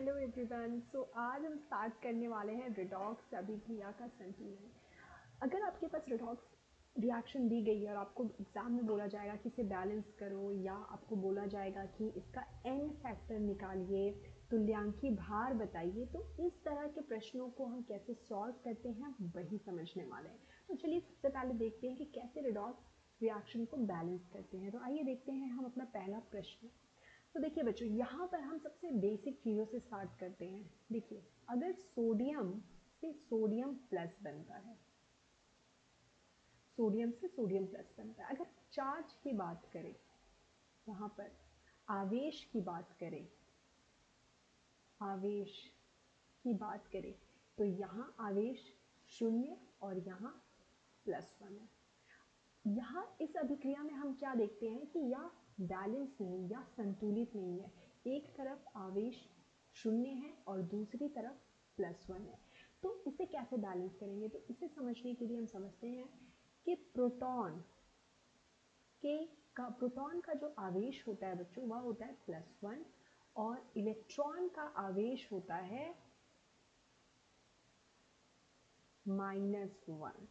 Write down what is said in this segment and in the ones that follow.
Hello everyone. आज हम start करने वाले हैं रिडॉक्स अभिक्रिया का संतुलन। अगर आपके पास रिडॉक्स रिएक्शन दी गई है और आपको एग्जाम में बोला जाएगा कि इसे बैलेंस करो, या आपको बोला जाएगा कि इसका एन फैक्टर निकालिए, तुल्यांकी भार बताइए, तो इस तरह के प्रश्नों को हम कैसे सॉल्व करते हैं हम वही समझने वाले हैं। तो चलिए सबसे पहले देखते हैं कि कैसे रिडॉक्स रिएक्शन को बैलेंस करते हैं। तो आइए देखते हैं हम अपना पहला प्रश्न। तो देखिए बच्चों, यहाँ पर हम सबसे बेसिक चीज़ों से स्टार्ट करते हैं। देखिए, अगर सोडियम से सोडियम प्लस बनता है, सोडियम से सोडियम प्लस बनता है, अगर चार्ज की बात करें, यहाँ पर आवेश की बात करें, आवेश की बात करें, तो यहाँ आवेश 0 और यहाँ +1 है। यहाँ इस अभिक्रिया में हम क्या देखते हैं कि यह बैलेंस नहीं या संतुलित नहीं है। एक तरफ आवेश 0 है और दूसरी तरफ +1 है। तो इसे कैसे बैलेंस करेंगे? तो इसे समझने के लिए हम समझते हैं कि प्रोटॉन का जो आवेश होता है बच्चों, वह होता है +1 और इलेक्ट्रॉन का आवेश होता है -1।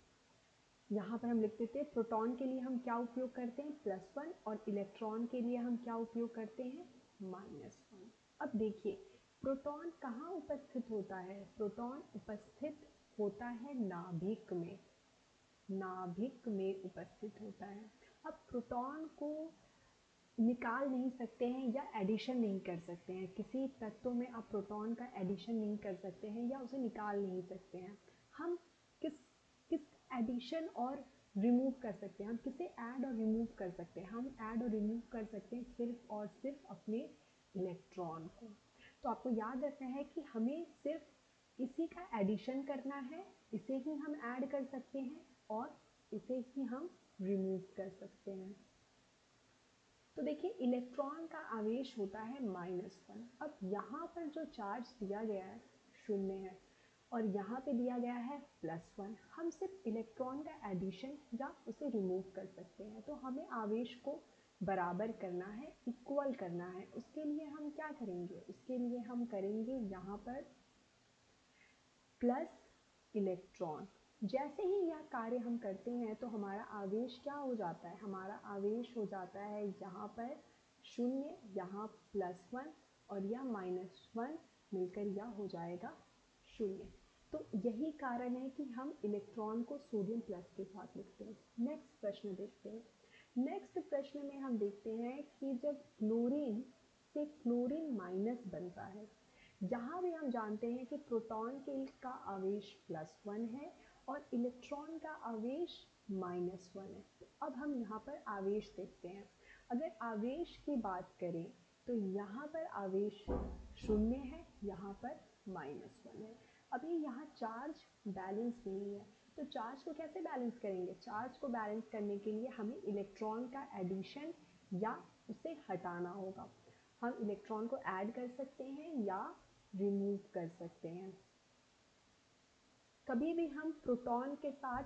यहाँ पर हम लिख देते हैं प्रोटॉन के लिए हम क्या उपयोग करते हैं +1 और इलेक्ट्रॉन के लिए हम क्या उपयोग करते हैं -1। अब देखिए, प्रोटॉन कहाँ उपस्थित होता है? प्रोटॉन उपस्थित होता है नाभिक में, नाभिक में उपस्थित होता है। अब प्रोटॉन को निकाल नहीं सकते हैं या एडिशन नहीं कर सकते हैं, किसी तत्व में आप प्रोटॉन का एडिशन नहीं कर सकते हैं या उसे निकाल नहीं सकते हैं। हम किस किस एडिशन और रिमूव कर सकते हैं, हम किसे ऐड और रिमूव कर सकते हैं? हम ऐड और रिमूव कर सकते हैं सिर्फ और सिर्फ अपने इलेक्ट्रॉन को। तो आपको याद रखना है कि हमें सिर्फ इसी का एडिशन करना है, इसे ही हम ऐड कर सकते हैं और इसे ही हम रिमूव कर सकते हैं। तो देखिए, इलेक्ट्रॉन का आवेश होता है -1। अब यहाँ पर जो चार्ज दिया गया है 0 है और यहाँ पे दिया गया है +1। हम सिर्फ इलेक्ट्रॉन का एडिशन या उसे रिमूव कर सकते हैं। तो हमें आवेश को बराबर करना है, इक्वल करना है। उसके लिए हम क्या करेंगे? उसके लिए हम करेंगे यहाँ पर प्लस इलेक्ट्रॉन। जैसे ही यह कार्य हम करते हैं तो हमारा आवेश क्या हो जाता है? हमारा आवेश हो जाता है यहाँ पर 0, यहाँ +1 और यह -1 मिलकर यह हो जाएगा 0। तो यही कारण है कि हम इलेक्ट्रॉन को सोडियम प्लस के साथ लिखते हैं। नेक्स्ट प्रश्न देखते हैं। नेक्स्ट प्रश्न में हम देखते हैं कि जब क्लोरीन से क्लोरीन माइनस बनता है, यहाँ भी हम जानते हैं कि प्रोटॉन का आवेश +1 है और इलेक्ट्रॉन का आवेश -1 है। तो अब हम यहाँ पर आवेश देखते हैं। अगर आवेश की बात करें तो यहाँ पर आवेश 0 है, यहाँ पर -1 है। अभी यहाँ चार्ज बैलेंस नहीं है, तो चार्ज को कैसे बैलेंस करेंगे? चार्ज को बैलेंस करने के लिए हमें इलेक्ट्रॉन का एडिशन या उसे हटाना होगा। हम इलेक्ट्रॉन को ऐड कर सकते हैं या रिमूव कर सकते हैं। कभी भी हम प्रोटॉन के साथ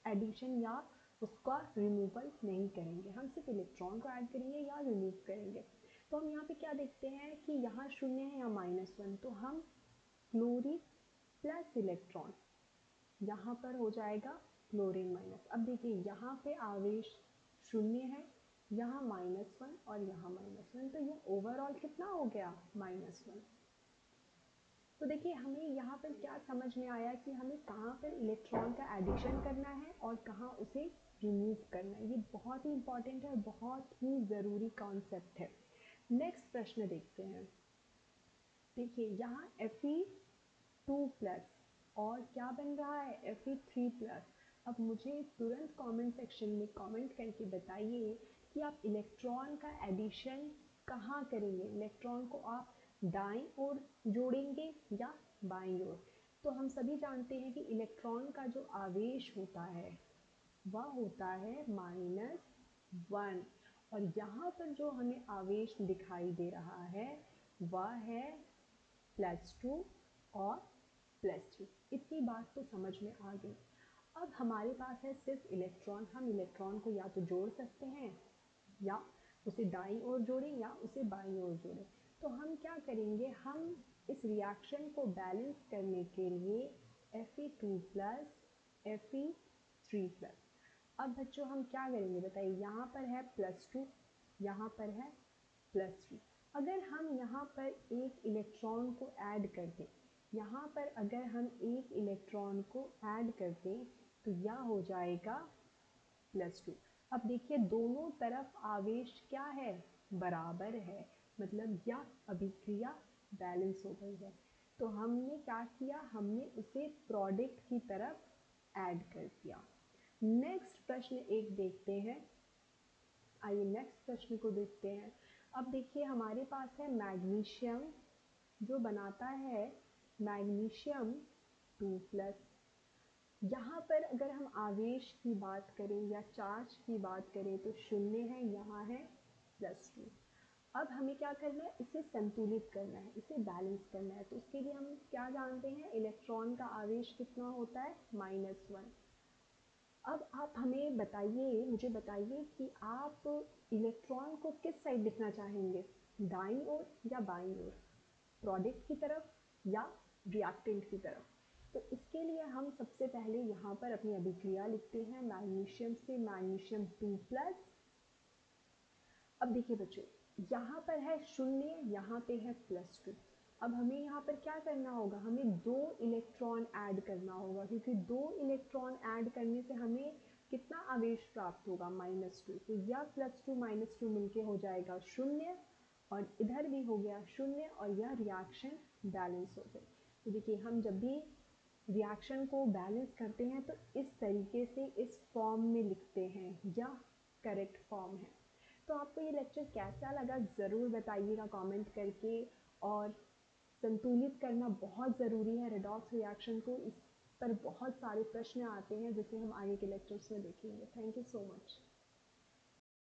एडिशन या उसका रिमूवल नहीं करेंगे, हम सिर्फ इलेक्ट्रॉन को ऐड करेंगे या रिमूव करेंगे। तो हम यहाँ पे क्या देखते हैं कि यहाँ 0 है या -1, तो हम क्लोरीन प्लस इलेक्ट्रॉन, यहाँ पर हो जाएगा क्लोरीन माइनस। अब देखिए, यहाँ पे आवेश 0 है, यहाँ -1 और यहाँ -1, तो ये ओवरऑल कितना हो गया? -1। तो देखिए, हमें यहाँ पर क्या समझ में आया कि हमें कहाँ पर इलेक्ट्रॉन का एडिशन करना है और कहाँ उसे रिमूव करना है। ये बहुत ही इंपॉर्टेंट है, बहुत ही ज़रूरी कॉन्सेप्ट है। नेक्स्ट प्रश्न देखते हैं। देखिए, यहाँ Fe2+ और क्या बन रहा है? Fe3+। अब मुझे तुरंत कमेंट सेक्शन में कमेंट करके बताइए कि आप इलेक्ट्रॉन का एडिशन कहाँ करेंगे? इलेक्ट्रॉन को आप दाईं ओर जोड़ेंगे या बाईं ओर? तो हम सभी जानते हैं कि इलेक्ट्रॉन का जो आवेश होता है वह होता है -1 और यहाँ पर जो हमें आवेश दिखाई दे रहा है वह है +2 और +3। इतनी बात तो समझ में आ गई। अब हमारे पास है सिर्फ इलेक्ट्रॉन। हम इलेक्ट्रॉन को या तो जोड़ सकते हैं या उसे दाईं ओर जोड़ें या उसे बाईं ओर जोड़ें। तो हम क्या करेंगे, हम इस रिएक्शन को बैलेंस करने के लिए Fe2 प्लस Fe3 प्लस, अब बच्चों हम क्या करेंगे बताइए, यहाँ पर है +2, यहाँ पर है +3, अगर हम यहाँ पर एक इलेक्ट्रॉन को ऐड कर दें, यहाँ पर अगर हम एक इलेक्ट्रॉन को ऐड कर दें तो यह हो जाएगा +2। अब देखिए दोनों तरफ आवेश क्या है, बराबर है, मतलब यह अभिक्रिया बैलेंस हो गई है। तो हमने क्या किया, हमने इसे प्रोडक्ट की तरफ ऐड कर दिया। नेक्स्ट प्रश्न एक देखते हैं, आइए नेक्स्ट प्रश्न को देखते हैं। अब देखिए हमारे पास है मैग्नीशियम, जो बनाता है मैग्नीशियम 2+, यहाँ पर अगर हम आवेश की बात करें या चार्ज की बात करें तो 0 है, यहाँ है +2। अब हमें क्या करना है, इसे संतुलित करना है, इसे बैलेंस करना है। तो उसके लिए हम क्या जानते हैं, इलेक्ट्रॉन का आवेश कितना होता है, -1। अब आप हमें बताइए, मुझे बताइए कि आप इलेक्ट्रॉन को किस साइड लिखना चाहेंगे, दाईं ओर या बाईं ओर, प्रोडक्ट की तरफ या रिएक्टेंट की तरफ। तो इसके लिए हम सबसे पहले यहाँ पर अपनी अभिक्रिया लिखते हैं, मैग्नीशियम से मैग्नीशियम 2+। अब देखिए बच्चों, यहाँ पर है 0, यहाँ पे है +2। अब हमें यहाँ पर क्या करना होगा, हमें 2 इलेक्ट्रॉन ऐड करना होगा, क्योंकि 2 इलेक्ट्रॉन ऐड करने से हमें कितना आवेश प्राप्त होगा, -2। तो यह +2 -2 मिलके हो जाएगा 0, और इधर भी हो गया 0, और यह रिएक्शन बैलेंस हो गई। तो देखिए हम जब भी रिएक्शन को बैलेंस करते हैं तो इस तरीके से इस फॉर्म में लिखते हैं, यह करेक्ट फॉर्म है। तो आपको ये लेक्चर कैसा लगा ज़रूर बताइएगा कमेंट करके, और संतुलित करना बहुत ज़रूरी है रेडॉक्स रिएक्शन को, इस पर बहुत सारे प्रश्न आते हैं जिसे हम आगे के लेक्चर्स में देखेंगे। Thank you so much.